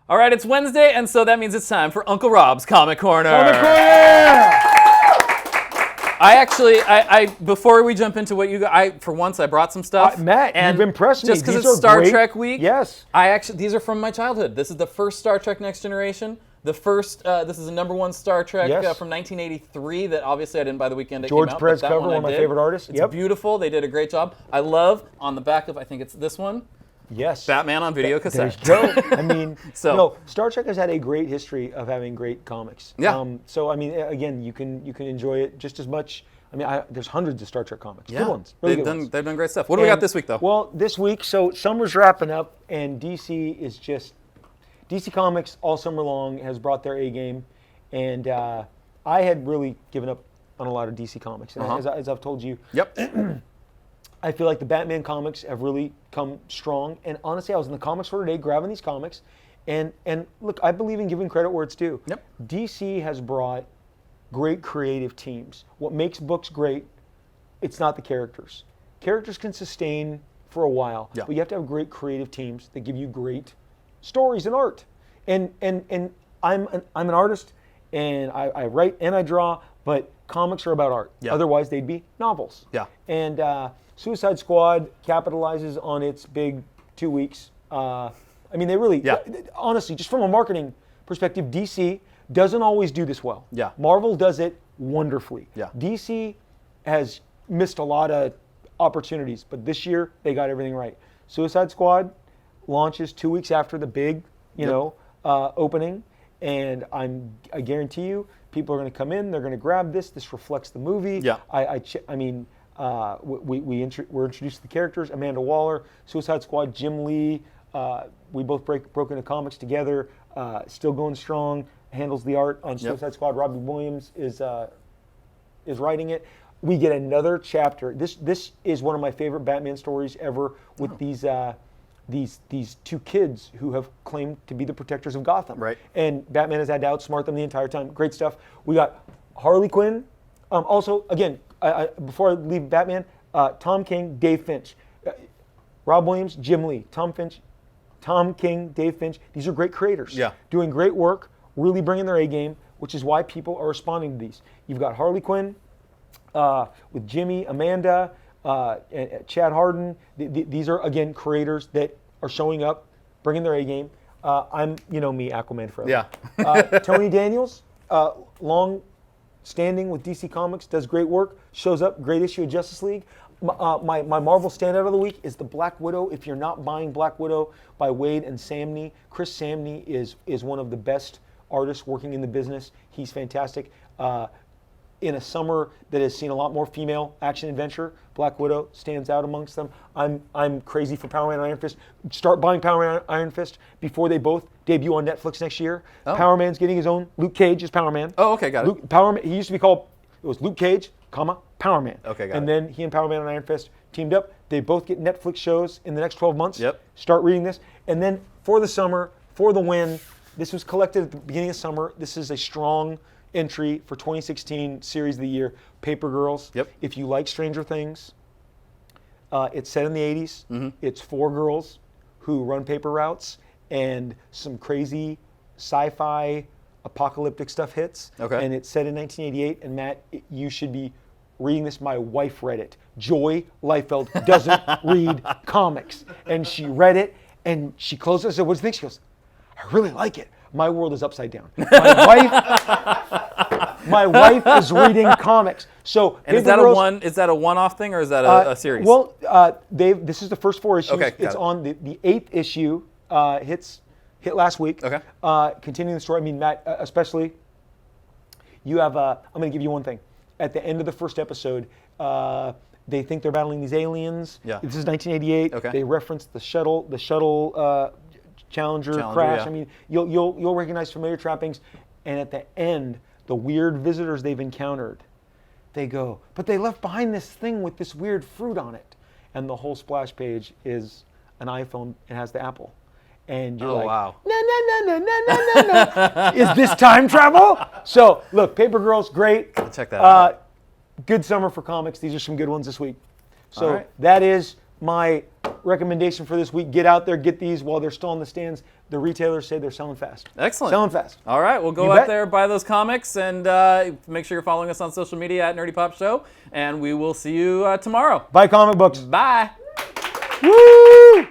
All right, it's Wednesday, and so that means it's time for Uncle Rob's Comic Corner. Comic Corner! Before we jump into what you got, for once I brought some stuff. Matt, and you've impressed me. Just because These it's are Star great. Trek week. Yes. These are from my childhood. This is the first Star Trek Next Generation. The first, this is a #1 Star Trek from 1983 that obviously I didn't buy the weekend it George came out. Perez but that cover, one of my favorite artists. It's beautiful. They did a great job. I love, on the back of, I think it's this one, Yes. Batman on video cassette. There you go. I mean, So- Star Trek has had a great history of having great comics. Yeah. So I mean, again, you can enjoy it just as much. I mean, there's hundreds of Star Trek comics. Yeah. Good ones. Really They've good ones. done great stuff. What do we got this week, though? Well, this week, so summer's wrapping up, and DC is just DC Comics all summer long has brought their A game, and I had really given up on a lot of DC Comics, and as I've told you. Yep. I feel like the Batman comics have really come strong. And honestly, I was in the comic store today grabbing these comics. And look, I believe in giving credit where it's due. Yep. DC has brought great creative teams. What makes books great, it's not the characters. Characters can sustain for a while, but you have to have great creative teams that give you great stories and art. And I'm an artist, and I write and I draw, but comics are about art. Yeah. Otherwise, they'd be novels. Yeah. And Suicide Squad capitalizes on its big 2 weeks. I mean, they really, honestly, just from a marketing perspective, DC doesn't always do this well. Yeah. Marvel does it wonderfully. Yeah. DC has missed a lot of opportunities, but this year they got everything right. Suicide Squad launches 2 weeks after the big, opening, and I guarantee you, people are going to come in. They're going to grab this. This reflects the movie. Yeah. We're introduced to the characters. Amanda Waller, Suicide Squad, Jim Lee. We both broke into comics together. Still going strong. Handles the art on Suicide Squad. Robbie Williams is writing it. We get another chapter. This is one of my favorite Batman stories ever. With these two kids who have claimed to be the protectors of Gotham. Right. And Batman has had to outsmart them the entire time. Great stuff. We got Harley Quinn. Also, again, before I leave Batman, Tom King, Dave Finch. Rob Williams, Jim Lee. Tom King, Dave Finch. These are great creators. Yeah. Doing great work, really bringing their A game, which is why people are responding to these. You've got Harley Quinn with Jimmy, Amanda, and Chad Harden. These are, again, creators that are showing up, bringing their A game. I'm, me, Aquaman forever. Yeah. Tony Daniels, long standing with DC Comics, does great work, shows up, great issue of Justice League. My Marvel standout of the week is the Black Widow. If you're not buying Black Widow by Wade and Samney, Chris Samney is one of the best artists working in the business. He's fantastic. In a summer that has seen a lot more female action adventure, Black Widow stands out amongst them. I'm crazy for Power Man and Iron Fist. Start buying Power Man and Iron Fist before they both debut on Netflix next year. Oh. Power Man's getting his own. Luke Cage is Power Man. Oh, okay, got it. Power Man. He used to be called. It was Luke Cage, Power Man. Okay, got and it. then he and Power Man and Iron Fist teamed up. They both get Netflix shows in the next 12 months. Yep. Start reading this, and then for the summer, for the win. This was collected at the beginning of summer. This is a strong entry for 2016 Series of the Year, Paper Girls. Yep. If you like Stranger Things, it's set in the 80s. Mm-hmm. It's 4 girls who run paper routes, and some crazy sci-fi apocalyptic stuff hits. Okay. And it's set in 1988, and Matt, you should be reading this. My wife read it. Joy Liefeld doesn't read comics. And she read it, and she closed it. I said, what do you think? She goes, I really like it. My world is upside down. My wife is reading comics. So And is that a one-off thing, or is that a series? Well, this is the first 4 issues. Okay, got it's it. on the 8th issue. Hit last week. Okay. Continuing the story. I mean, Matt, especially, you have. I'm going to give you one thing. At the end of the first episode, they think they're battling these aliens. Yeah. This is 1988. Okay. They reference the shuttle Challenger crash. yeah. I mean, you'll recognize familiar trappings. And at the end, the weird visitors they've encountered, they go, but they left behind this thing with this weird fruit on it. And the whole splash page is an iPhone. It has the Apple. And you're like, wow. no. Is this time travel? So, look, Paper Girls, great. Check that out. Good summer for comics. These are some good ones this week. All So right. that is my recommendation for this week. Get out there, get these while they're still on the stands. The retailers say they're selling fast. Excellent. Selling fast. All right, well, go out there, buy those comics, and make sure you're following us on social media at Nerdy Pop Show, and we will see you tomorrow. Buy comic books. Bye. Woo!